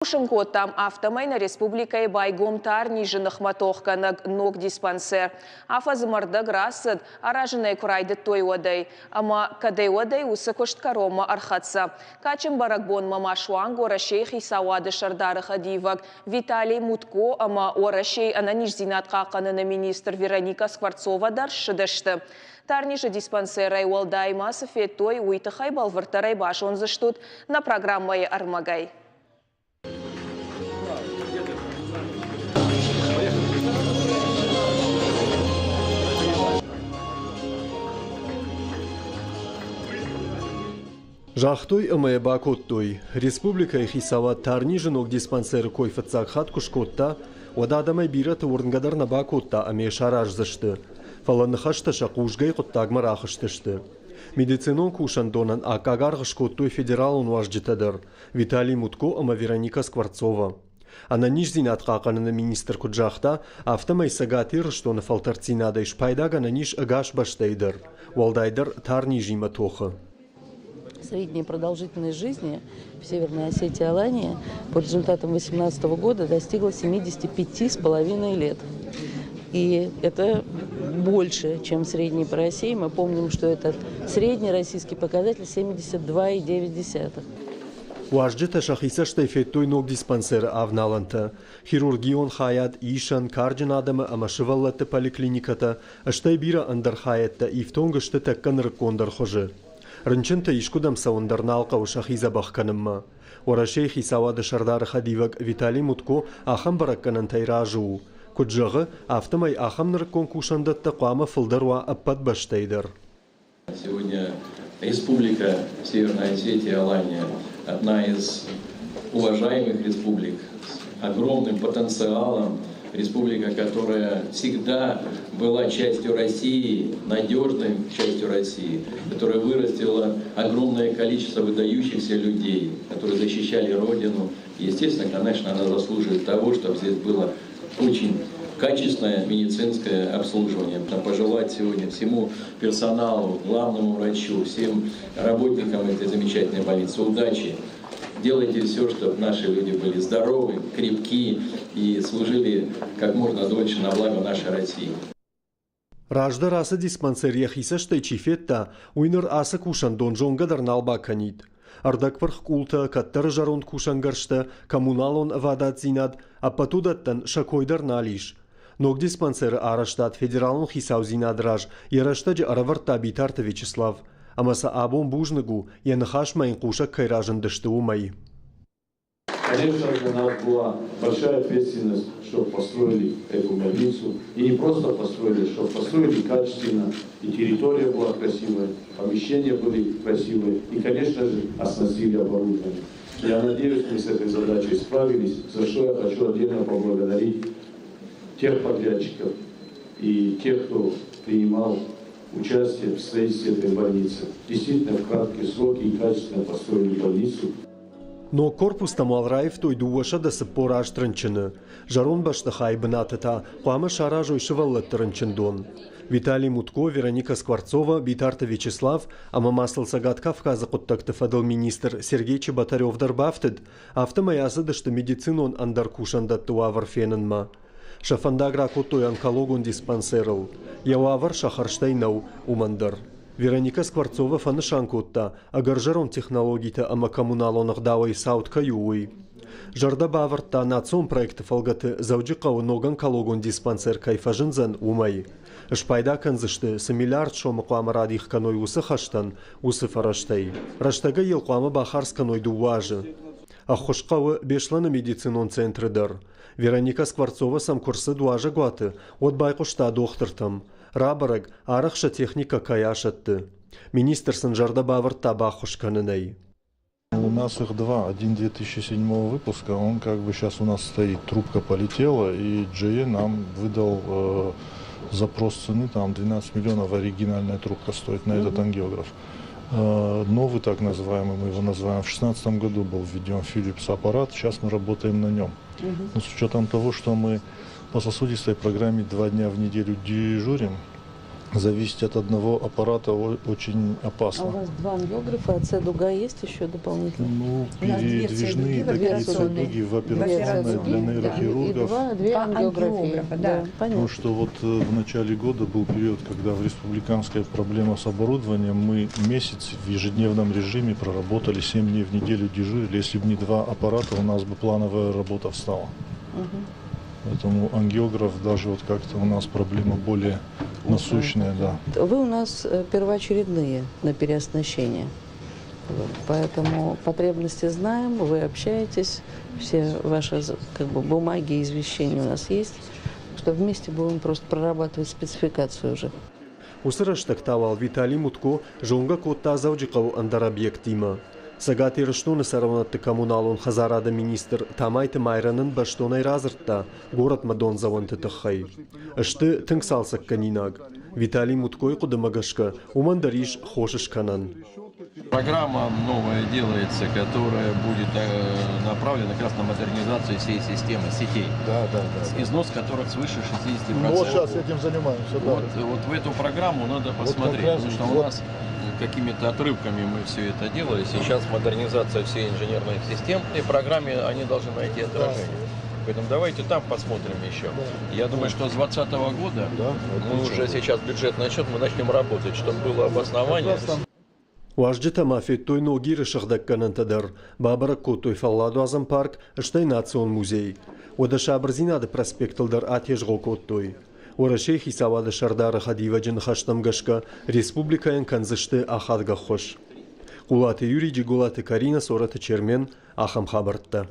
Шымкоттам автомайна республикай байгомтар нижинах матохка ног диспансер. Афазымарды грасыд аражынай курайды той одай. Ама кадай одай усы кошткарома архатса. Качым баракбон мамашуан горашей хисавады шардары хадивак. Виталий Мутко ама орашей ананиш зинатқақанына министр Вероника Скворцова дар шыдышты. Тарниша диспансерай уалдайма сафеттой уйтахай балвартарай башон заштут на программай армагай. Жахтой ымая бакоттой. Республика хисава тарнижинок диспансер койфатсак хат кушкотта, одадамай бираты орынгадарна бакотта аме шараж зашты. Фаланхашта шакужгай коттагмар ахыштышты. Медицинон кушандонан акагар гышкоттой федерал уажжитадыр. Виталий Мутко ама Вероника Скворцова. Она нижзин атқақанына министр куджахта автомай сагатир, что на фалтарцинада ишпайдага на ниш агаш баштайдыр. Валдайдыр тарнижима тоха. Средняя продолжительность жизни в Северной Осетии и Алании по результатам 2018 года достигла 75,5 лет. И это больше, чем средний по России. Мы помним, что этот средний российский показатель 72,9. Уажджита шахиса штайфеттой ног диспансер авналанта. Хирургион хаят ишан карджин адама амашываллаты поликлиниката аштайбира андар хаятта ифтонгышты таккан рыккондар хожи. Рынчынта ишкудам сауындарналқа ушахиза баққанымма. Орашей хисавады шардары хадивак Виталий Мутко ахам баракканан тайражу. Куджағы автомай ахам нырккон кушандатта қуама фылдарва аппат баштайдыр. Сегодня республика Северная Осетия и Алания одна из уважаемых республик с огромным потенциалом. Республика, которая всегда была частью России, надежной частью России, которая вырастила огромное количество выдающихся людей, которые защищали Родину. И, естественно, конечно, она заслуживает того, чтобы здесь было очень качественное медицинское обслуживание. Пожелать сегодня всему персоналу, главному врачу, всем работникам этой замечательной больницы удачи. Делайте все, чтобы наши люди были здоровы, крепки и служили как можно дольше на благо нашей России. Ражда раса диспансерия хисаштай чифетта, уйнер аса кушан донжонга дарналба канит. Ардакпарх култа, каттар жарон кушангаршта, коммуналон вадат зинад, а патудаттан шакойдар налиш. Ног диспансер араштат федералон хисау зинад раж, яраштаджи араварта битарта Вячеслав. Амаса абон бужнагу, я нахашма инкуша кайражен дыштыумай. Конечно, у нас была большая ответственность, чтобы построили эту больницу. И не просто построили, чтобы построили качественно. И территория была красивая, помещения были красивые. И, конечно же, оснастили оборудование. Я надеюсь, мы с этой задачей справились, за что я хочу отдельно поблагодарить тех подрядчиков и тех, кто принимал участие в строительстве этой больницы. Действительно, в краткие сроки и качественно построили больницу. Но корпус тамалраев той дуаша да сапораж трынчыны. Жарон баштахай бынатыта, қуамы шаражой шываллы трынчындон. Виталий Мутко, Вероника Скворцова, Битарта Вячеслав, ама масыл сагат Кавказа құттақты фадыл министр Сергей Чеботарев дарбафтыд, автомаясы дышты медицинон андар кушандатты уавар фенынма. Шафандагра коттой онкологун диспансерл. Яуавар шахарштайнау умандар. Вероника Скворцова фанышанкотта, агар жарон технологита ама коммуналонах давай саутка юуи. Жарда баварта нацон проекты фалгаты зауджикау ноган кологун диспансер кайфажынзан умай. Шпайда канзышты с миллиард шома куамарадих каной усы хаштан, усы фараштай. Раштага ел куама бахарс каной дуажы. Ахошкавы бешлана медицинон центрыдар. Вероника Скворцова сам курсы дуажы гуаты, от байкушта дохтыртам. Рабараг арахша техника каяшатты. Министр Санжарда Баварта бахушканынай. У нас их два. Один 2007 выпуска, он как бы сейчас у нас стоит. Трубка полетела, и GE нам выдал запрос цены, там 12 миллионов оригинальная трубка стоит на этот ангиограф. Новый, так называемый, мы его называем, в 2016 году был введен Philips аппарат, сейчас мы работаем на нем. Но с учетом того, что мы по сосудистой программе 2 дня в неделю дежурим, зависеть от одного аппарата очень А у опасно. вас два ангиографа, а С-дуга есть еще дополнительно? Ну, У нас две передвижные С-дуги, такие операционные. С-дуги в операционной Две для С-дуги, нейрохирургов. Две Два ангиографии. ангиографа, да. Понятно. Потому что вот в начале года был период, когда в республиканской проблема с оборудованием. Мы месяц в ежедневном режиме проработали, 7 дней в неделю дежурили. Если бы не два аппарата, у нас бы плановая работа встала. Поэтому ангиограф даже вот как-то у нас проблема более насущная, да. Вы у нас первоочередные на переоснащение. Вот. Поэтому потребности знаем, вы общаетесь, все ваши бумаги и извещения у нас есть. Так что вместе будем просто прорабатывать спецификацию уже. Усырыштактавал Виталий Мутко жонга котта завджикау андар объектима. Сагати рыштуны саравнатты коммуналун хазарада министр Тамайты Майранын баштонай разыртта город Мадон завонты тахай. Ашты тыңсалсак канинаг. Виталий Муткой кудымагашка умандариш хошишканан. Программа новая делается, которая будет направлена как раз на модернизацию всей системы сетей. Да. Износ которых свыше 60%. Ну, вот сейчас этим занимаемся, да. Вот в эту программу надо посмотреть, раз потому что вот. у нас какими-то отрывками мы все это делали. Сейчас модернизация всей инженерных систем, и в программе они должны найти отражение. Поэтому давайте там посмотрим еще. Я думаю, что с 2020 года мы уже сейчас бюджетный отчет мы начнем работать, чтобы было обоснование. Уажджита мафет той ноги решахдакканан тадар. Бабара котой фалладу азам парк аштай национ музей. Удаша абрзинады проспекталдар атежго коттой. Урашей хисавады шардары хадиваджин хаштамгашка республикаен канзышты ахадга хош. Кулаты Юрий Джигулаты Карина Сората Чермен Ахам Хабартта.